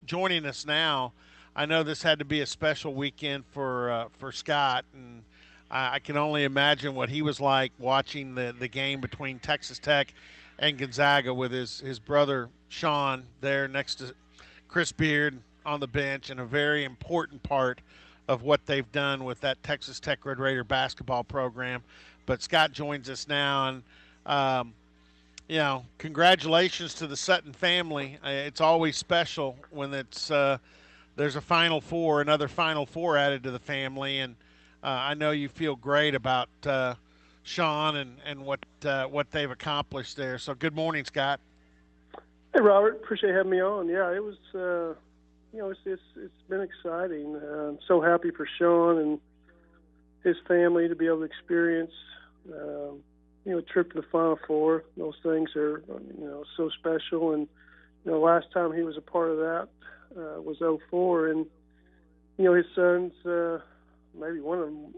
joining us now. I know this had to be a special weekend for Scott, and I can only imagine what he was like watching the game between Texas Tech and Gonzaga with his brother Sean there next to Chris Beard on the bench, and a very important part of what they've done with that Texas Tech Red Raider basketball program. But Scott joins us now, and um, congratulations to the Sutton family. It's always special when there's a Final Four, another Final Four added to the family, and I know you feel great about Sean and what they've accomplished there. So good morning, Scott. Hey, Robert. Appreciate having me on. Yeah, it was. It's been exciting. I'm so happy for Sean and his family to be able to experience, a trip to the Final Four. Those things are, so special. And last time he was a part of that was '04, and his sons, maybe one of them.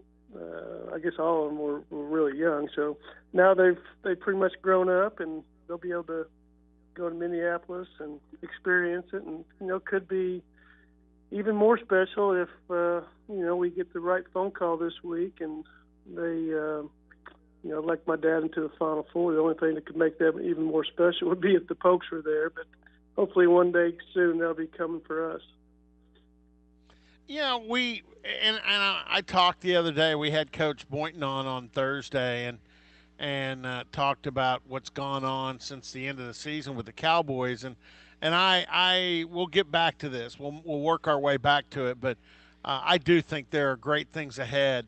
I guess all of them were really young. So now they've pretty much grown up, and they'll be able to go to Minneapolis and experience it, and could be even more special if we get the right phone call this week and they elect my dad into the Final Four. The only thing that could make that even more special would be if the Pokes were there, but hopefully one day soon they'll be coming for us. Yeah, I talked the other day. We had Coach Boynton on Thursday, and talked about what's gone on since the end of the season with the Cowboys, and I will get back to this. We'll work our way back to it, but I do think there are great things ahead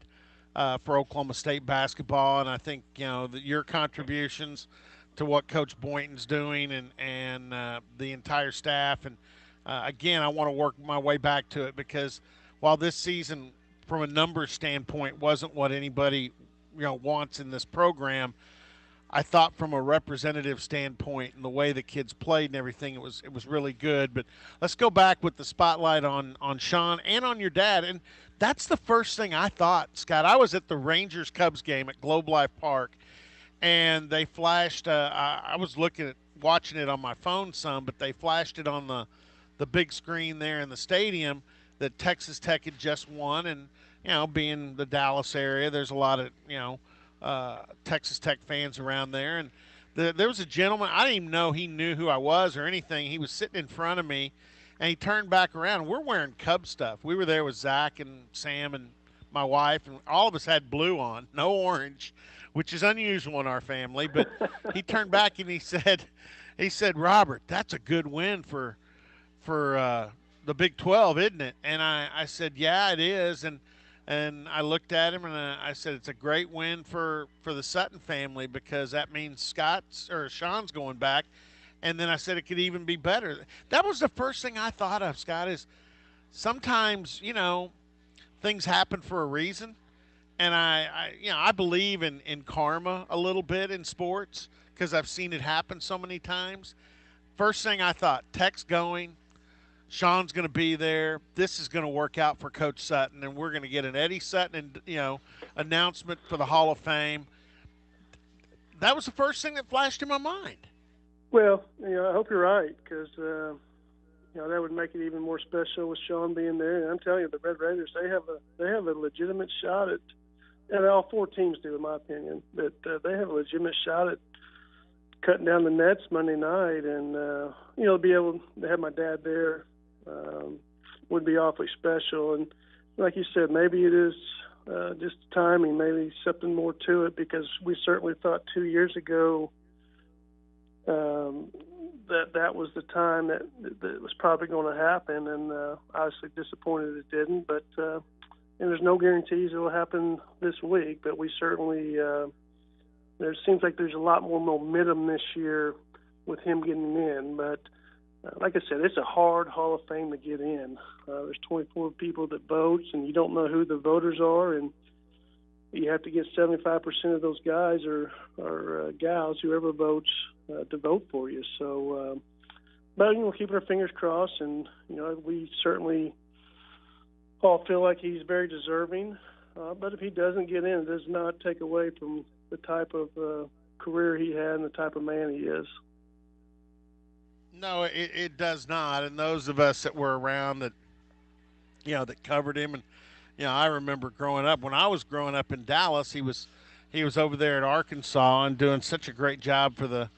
for Oklahoma State basketball, and I think your contributions to what Coach Boynton's doing and the entire staff, and again, I want to work my way back to it because while this season, from a numbers standpoint, wasn't what anybody wants in this program, I thought from a representative standpoint and the way the kids played and everything, it was really good. But let's go back with the spotlight on Sean and on your dad. And that's the first thing I thought, Scott. I was at the Rangers Cubs game at Globe Life Park, and they flashed. I was watching it on my phone some, but they flashed it on the big screen there in the stadium that Texas Tech had just won, and being the Dallas area, there's a lot of Texas Tech fans around there, and there was a gentleman. I didn't even know he knew who I was or anything. He was sitting in front of me, and he turned back around. We're wearing Cub stuff. We were there with Zach and Sam and my wife, and all of us had blue on, no orange, which is unusual in our family. But he turned back and he said, Robert, that's a good win for the Big 12, isn't it? And I said, yeah, it is. And I looked at him and I said, it's a great win for the Sutton family because that means Sean's going back. And then I said it could even be better. That was the first thing I thought of, Scott, is sometimes, things happen for a reason. And I believe in karma a little bit in sports because I've seen it happen so many times. First thing I thought, Tech's going, Sean's going to be there. This is going to work out for Coach Sutton, and we're going to get an Eddie Sutton, announcement for the Hall of Fame. That was the first thing that flashed in my mind. Well, I hope you're right because that would make it even more special with Sean being there. And I'm telling you, the Red Raiders they have a legitimate shot at, and all four teams do, in my opinion, but they have a legitimate shot at cutting down the nets Monday night, and be able to have my dad there would be awfully special. And like you said, maybe it is just timing, maybe something more to it, because we certainly thought 2 years ago that was the time that was probably going to happen, and obviously disappointed it didn't. But and there's no guarantees it will happen this week, but we certainly there seems like there's a lot more momentum this year with him getting in. But like I said, it's a hard Hall of Fame to get in. There's 24 people that vote, and you don't know who the voters are, and you have to get 75% of those guys or gals, whoever votes, to vote for you. So, but keeping our fingers crossed, and we certainly all feel like he's very deserving. But if he doesn't get in, it does not take away from the type of career he had and the type of man he is. No, it does not. And those of us that were around that, that covered him, and I remember growing up. When I was growing up in Dallas, he was over there at Arkansas and doing such a great job for the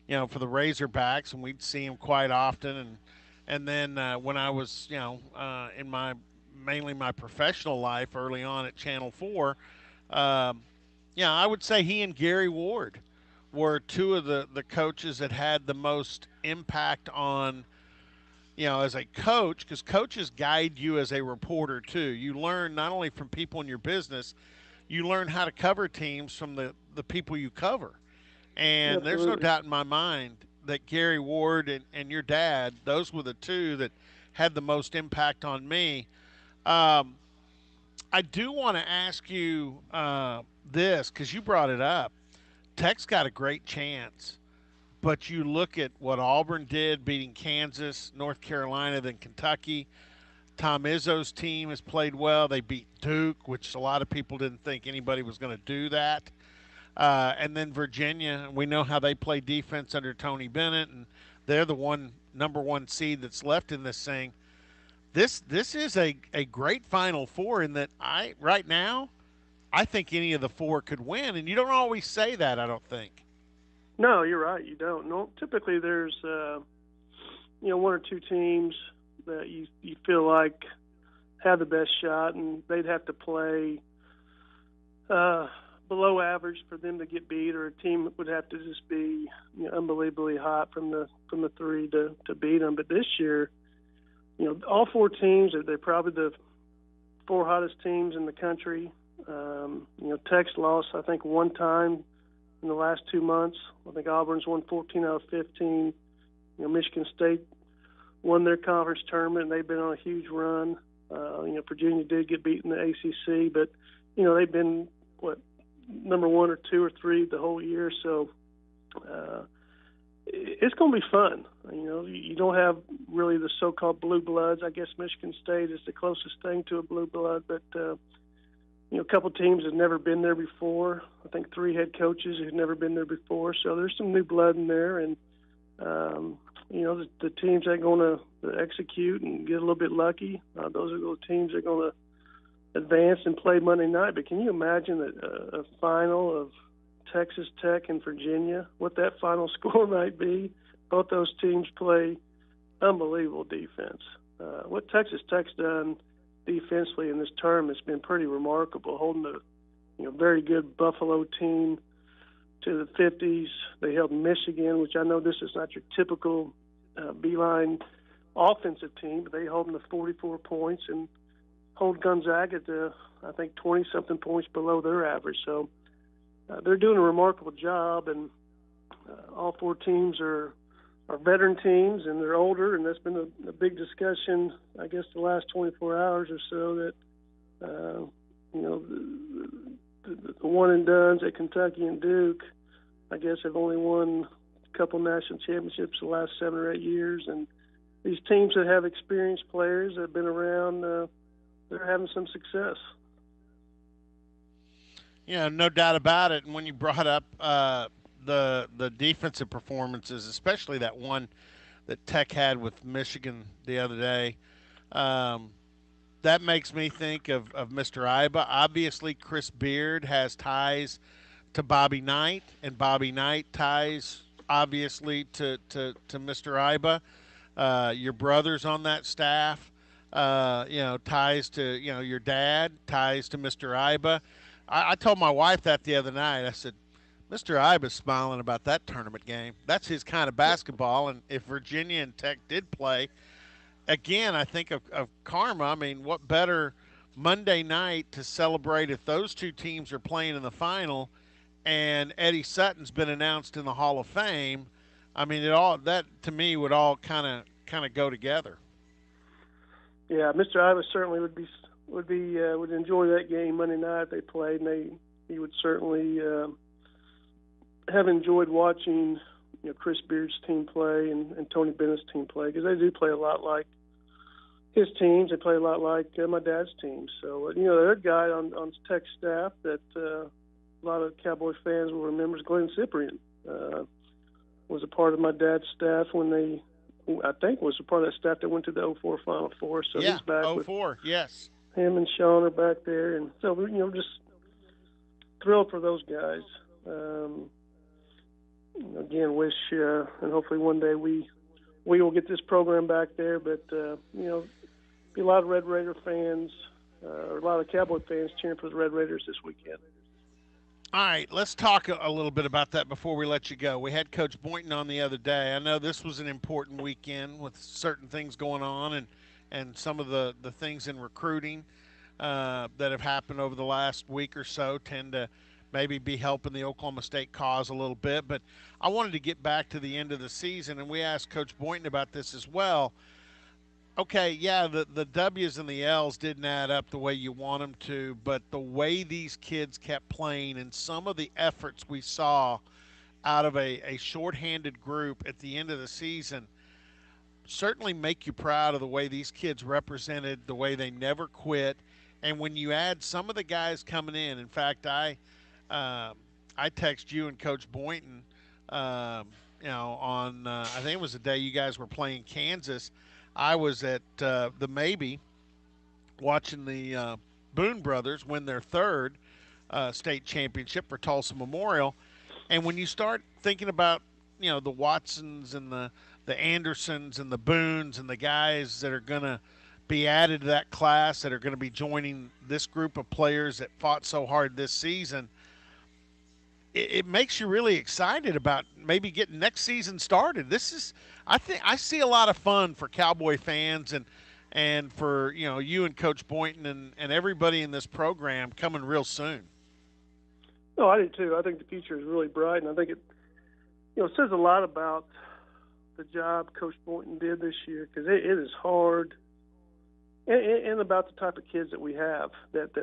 Razorbacks, and we'd see him quite often. And then when I was in my mainly my professional life early on at Channel 4, um, I would say he and Gary Ward were two of the coaches that had the most impact on, as a coach, because coaches guide you as a reporter too. You learn not only from people in your business, you learn how to cover teams from the people you cover. And there's no Absolutely. doubt in my mind that Gary Ward and your dad, those were the two that had the most impact on me. Um, I do want to ask you this because you brought it up. Tech's got a great chance, but you look at what Auburn did, beating Kansas, North Carolina, then Kentucky. Tom Izzo's team has played well. They beat Duke, which a lot of people didn't think anybody was going to do that. And then Virginia, we know how they play defense under Tony Bennett, and they're the number one seed that's left in this thing. This is a great Final Four in that right now I think any of the four could win, and you don't always say that. I don't think. No, you're right. You don't. No, typically there's one or two teams that you feel like have the best shot, and they'd have to play below average for them to get beat, or a team would have to just be unbelievably hot from the three to beat them. But this year, all four teams they're probably the four hottest teams in the country. Tech's lost I think one time in the last 2 months. I think Auburn's won 14 out of 15. Michigan State won their conference tournament, and they've been on a huge run. Virginia did get beat in the ACC, but they've been number one or two or three the whole year. So it's going to be fun. You don't have really the so-called blue bloods. I guess Michigan State is the closest thing to a blue blood, but a couple teams have never been there before. I think three head coaches who've never been there before. So there's some new blood in there, and the teams that are going to execute and get a little bit lucky, those are the teams that are going to advance and play Monday night. But can you imagine a final of Texas Tech and Virginia, what that final score might be? Both those teams play unbelievable defense. What Texas Tech's done defensively in this tournament has been pretty remarkable, holding a very good Buffalo team to the 50s. They held Michigan, which I know this is not your typical Beeline offensive team, but they hold them to 44 points and hold Gonzaga to, I think, 20-something points below their average. So they're doing a remarkable job, and all four teams are veteran teams, and they're older, and that's been a big discussion, I guess, the last 24 hours or so, that, the one and dones at Kentucky and Duke, I guess, have only won a couple national championships the last 7 or 8 years, and these teams that have experienced players that have been around, they're having some success. No doubt about it. And when you brought up the defensive performances, especially that one that Tech had with Michigan the other day, that makes me think of Mr. Iba. Obviously, Chris Beard has ties to Bobby Knight, and Bobby Knight ties obviously to Mr. Iba. Your brother's on that staff. Ties to your dad, ties to Mr. Iba. I told my wife that the other night. I said, Mr. Iba's smiling about that tournament game. That's his kind of basketball. And if Virginia and Tech did play, again, I think of karma. I mean, what better Monday night to celebrate if those two teams are playing in the final and Eddie Sutton's been announced in the Hall of Fame? I mean, that to me would all kind of go together. Yeah, Mr. Iba certainly would enjoy that game Monday night if they played, and he would certainly have enjoyed watching Chris Beard's team play and Tony Bennett's team play, because they do play a lot like his teams. They play a lot like my dad's team. So they're a guy on Tech staff that a lot of Cowboy fans will remember is Glenn Cyprian. Was a part of my dad's staff when they I think was a part of that staff that went to the '04 Final Four. So Yeah, he's back oh with four, yes. him and Sean are back there, and so just thrilled for those guys. Um, Again, wish and hopefully one day we will get this program back there. But be a lot of Red Raider fans or a lot of Cowboy fans cheering for the Red Raiders this weekend. All right, let's talk a little bit about that before we let you go. We had Coach Boynton on the other day. I know this was an important weekend with certain things going on and some of the things in recruiting that have happened over the last week or so tend to maybe be helping the Oklahoma State cause a little bit. But I wanted to get back to the end of the season, and we asked Coach Boynton about this as well. Okay, yeah, the W's and the L's didn't add up the way you want them to, but the way these kids kept playing and some of the efforts we saw out of a shorthanded group at the end of the season certainly make you proud of the way these kids represented, the way they never quit. And when you add some of the guys coming in fact, I text you and Coach Boynton, on I think it was the day you guys were playing Kansas. I was at the Maybe watching the Boone brothers win their third state championship for Tulsa Memorial. And when you start thinking about, the Watsons and the Andersons and the Boones and the guys that are going to be added to that class that are going to be joining this group of players that fought so hard this season, it makes you really excited about maybe getting next season started. This is, I think, I see a lot of fun for Cowboy fans and for you and Coach Boynton and everybody in this program coming real soon. No, I do too. I think the future is really bright, and I think it says a lot about the job Coach Boynton did this year because it is hard, and about the type of kids that we have that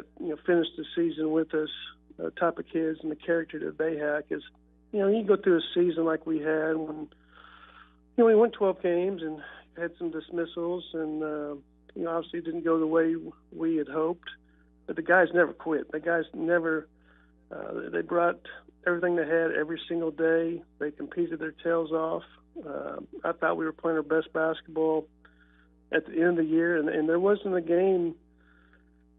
finished the season with us. The type of kids and the character that they have. Because you go through a season like we had when we went 12 games and had some dismissals, and obviously it didn't go the way we had hoped. But the guys never quit. The guys never. They brought everything they had every single day. They competed their tails off. I thought we were playing our best basketball at the end of the year, and there wasn't a game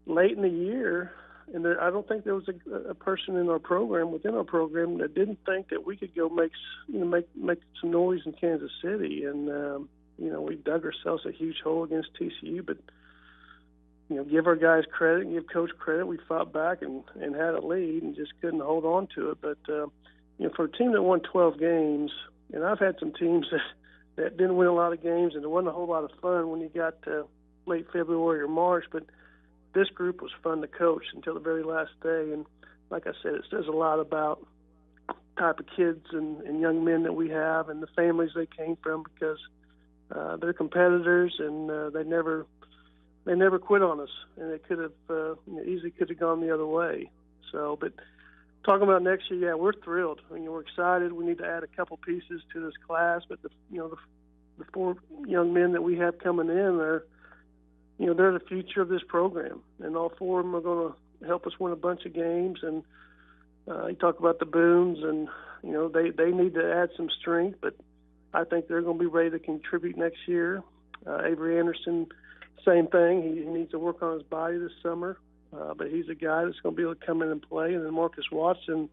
late in the year. And I don't think there was a person in our program, within our program, that didn't think that we could go make some noise in Kansas City. And we dug ourselves a huge hole against TCU, but give our guys credit and give Coach credit. We fought back and had a lead and just couldn't hold on to it. But for a team that won 12 games, and I've had some teams that didn't win a lot of games, and it wasn't a whole lot of fun when you got to late February or March, but this group was fun to coach until the very last day. And like I said, it says a lot about the type of kids and young men that we have and the families they came from, because they're competitors, and they never quit on us, and it could have easily could have gone the other way. So, but talking about next year, yeah, we're thrilled. We're excited. We need to add a couple pieces to this class, but the four young men that we have coming in are, they're the future of this program, and all four of them are going to help us win a bunch of games. And you talk about the Boones, and they need to add some strength, but I think they're going to be ready to contribute next year. Avery Anderson, same thing. He needs to work on his body this summer, but he's a guy that's going to be able to come in and play. And then Marcus Watson,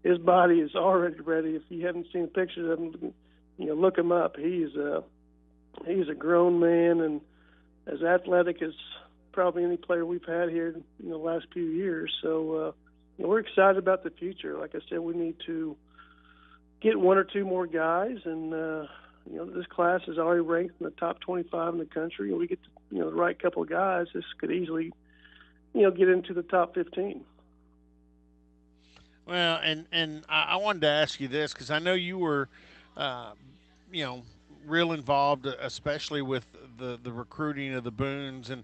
his body is already ready. If you haven't seen pictures of him, look him up. He's a grown man and as athletic as probably any player we've had here in the last few years. So we're excited about the future. Like I said, we need to get one or two more guys, and this class is already ranked in the top 25 in the country, and we get the right couple of guys, this could easily get into the top 15. Well, and I wanted to ask you this because I know you were, real involved, especially with the recruiting of the Boones, and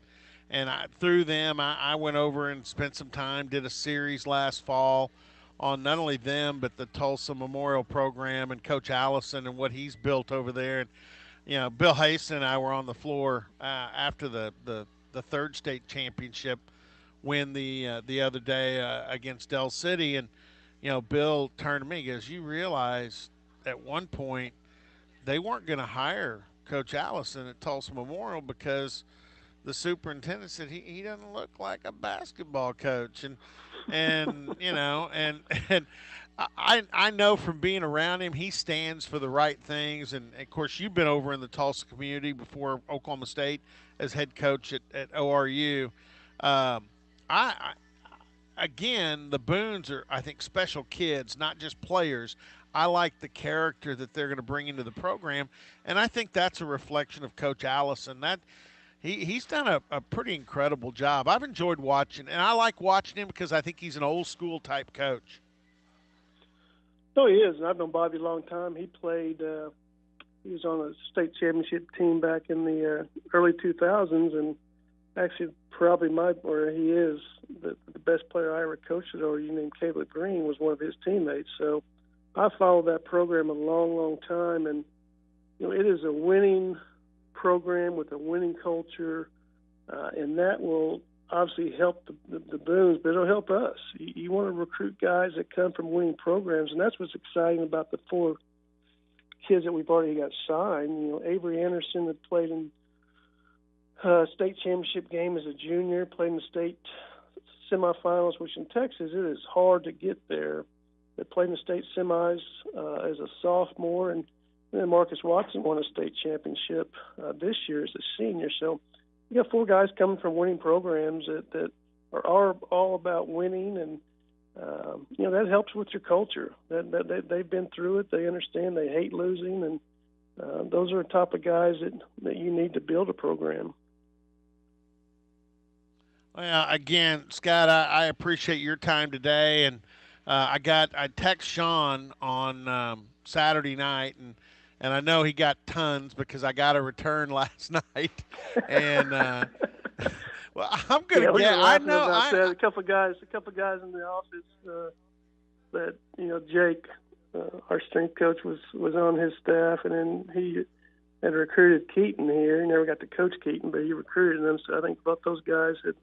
through them, I went over and spent some time, did a series last fall on not only them but the Tulsa Memorial Program and Coach Allison and what he's built over there. And Bill Haston and I were on the floor after the third state championship win the other day against Del City, and Bill turned to me and goes, "You realize at one point they weren't going to hire Coach Allison at Tulsa Memorial because the superintendent said he doesn't look like a basketball coach, and you know, and I know from being around him, he stands for the right things. And of course, you've been over in the Tulsa community before Oklahoma State as head coach at ORU. I again, the Boones are, I think, special kids, not just players. I like the character that they're going to bring into the program, and I think that's a reflection of Coach Allison. That he's done a pretty incredible job. I've enjoyed watching, and I like watching him because I think he's an old school type coach. Oh, he is. And I've known Bobby a long time. He played. He was on a state championship team back in the early 2000s, and actually probably he is the best player I ever coached at ORU, named Caleb Green, was one of his teammates. So I followed that program a long, long time, and it is a winning program with a winning culture, and that will obviously help the Boones, but it'll help us. You want to recruit guys that come from winning programs, and that's what's exciting about the 4 kids that we've already got signed. Avery Anderson that played in state championship game as a junior, played in the state semifinals, which in Texas it is hard to get there. They played in the state semis as a sophomore, and then Marcus Watson won a state championship this year as a senior. So you got 4 guys coming from winning programs that are all about winning, and that helps with your culture. That they've been through it, they understand, they hate losing, and those are the type of guys that you need to build a program. Well, again, Scott, I appreciate your time today, and I text Sean on Saturday night, and I know he got tons because I got a return last night, and well, I'm gonna get. I know a couple of guys in the office that Jake, our strength coach, was on his staff, and then he had recruited Keaton here. He never got to coach Keaton, but he recruited him. So I think both those guys had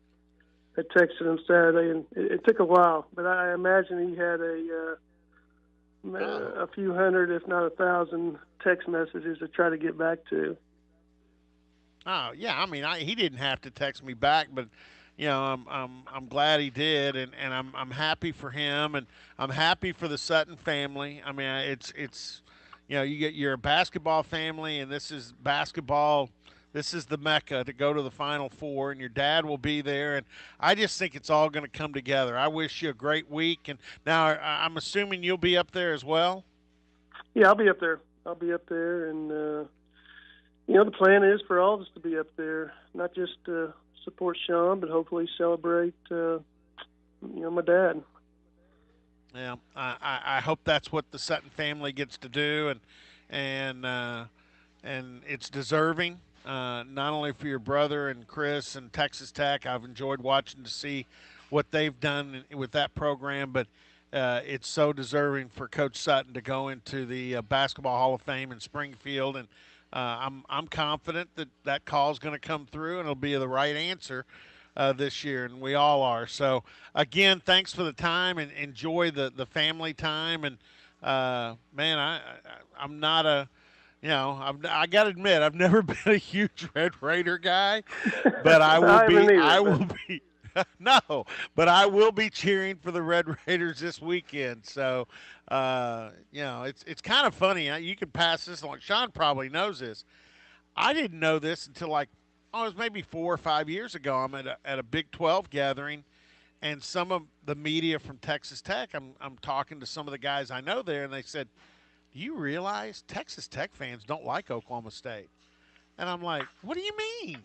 texted him Saturday, and it took a while, but I imagine he had a few hundred, if not 1,000, text messages to try to get back to. Oh yeah, I mean, he didn't have to text me back, but I'm glad he did, and I'm happy for him, and I'm happy for the Sutton family. I mean, it's you're a basketball family, and this is basketball. This is the Mecca to go to the Final Four, and your dad will be there. And I just think it's all going to come together. I wish you a great week. And now I'm assuming you'll be up there as well? Yeah, I'll be up there. And, the plan is for all of us to be up there, not just to support Sean, but hopefully celebrate, my dad. Yeah, I hope that's what the Sutton family gets to do, and it's deserving. Not only for your brother and Chris and Texas Tech. I've enjoyed watching to see what they've done with that program, but it's so deserving for Coach Sutton to go into the Basketball Hall of Fame in Springfield, and I'm confident that call is going to come through and it'll be the right answer this year, and we all are. So again, thanks for the time, and enjoy the family time. And man, I'm not a I got to admit, I've never been a huge Red Raider guy, but I will be. No, but I will be cheering for the Red Raiders this weekend. So, it's kind of funny. You can pass this along. Sean probably knows this. I didn't know this until it was maybe 4 or 5 years ago. I'm at a Big 12 gathering, and some of the media from Texas Tech, I'm talking to some of the guys I know there, and they said, do you realize Texas Tech fans don't like Oklahoma State? And I'm like, what do you mean?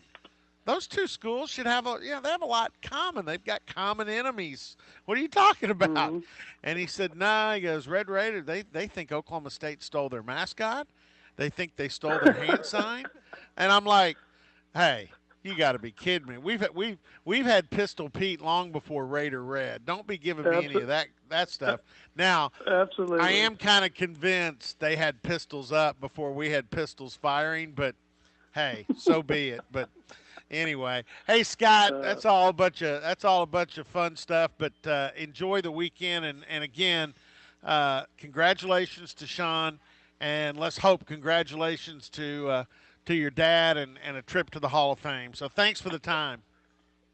Those 2 schools should have they have a lot in common. They've got common enemies. What are you talking about? Mm-hmm. And he said, he goes, Red Raider, they think Oklahoma State stole their mascot. They think they stole their hand sign. And I'm like, hey, you got to be kidding me. We've had Pistol Pete long before Raider Red. Don't be giving me any of that stuff. Now, absolutely, I am kind of convinced they had pistols up before we had pistols firing, but hey, so be it. But anyway, hey Scott, that's all a bunch of fun stuff. But enjoy the weekend, and again, congratulations to Sean, and let's hope congratulations to to your dad and a trip to the Hall of Fame. So thanks for the time.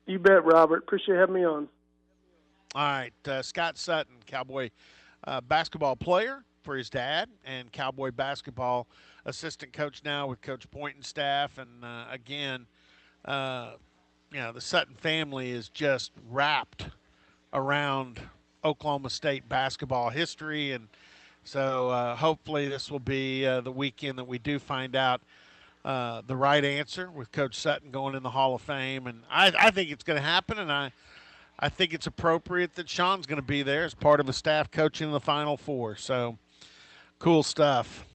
You bet, Robert. Appreciate having me on. All right, Scott Sutton, Cowboy basketball player for his dad, and Cowboy basketball assistant coach now with Coach Boynton's staff. And again, uh, the Sutton family is just wrapped around Oklahoma State basketball history, and so hopefully this will be the weekend that we do find out the right answer with Coach Sutton going in the Hall of Fame. And I think it's going to happen, and I think it's appropriate that Sean's going to be there as part of a staff coaching the Final Four. So cool stuff.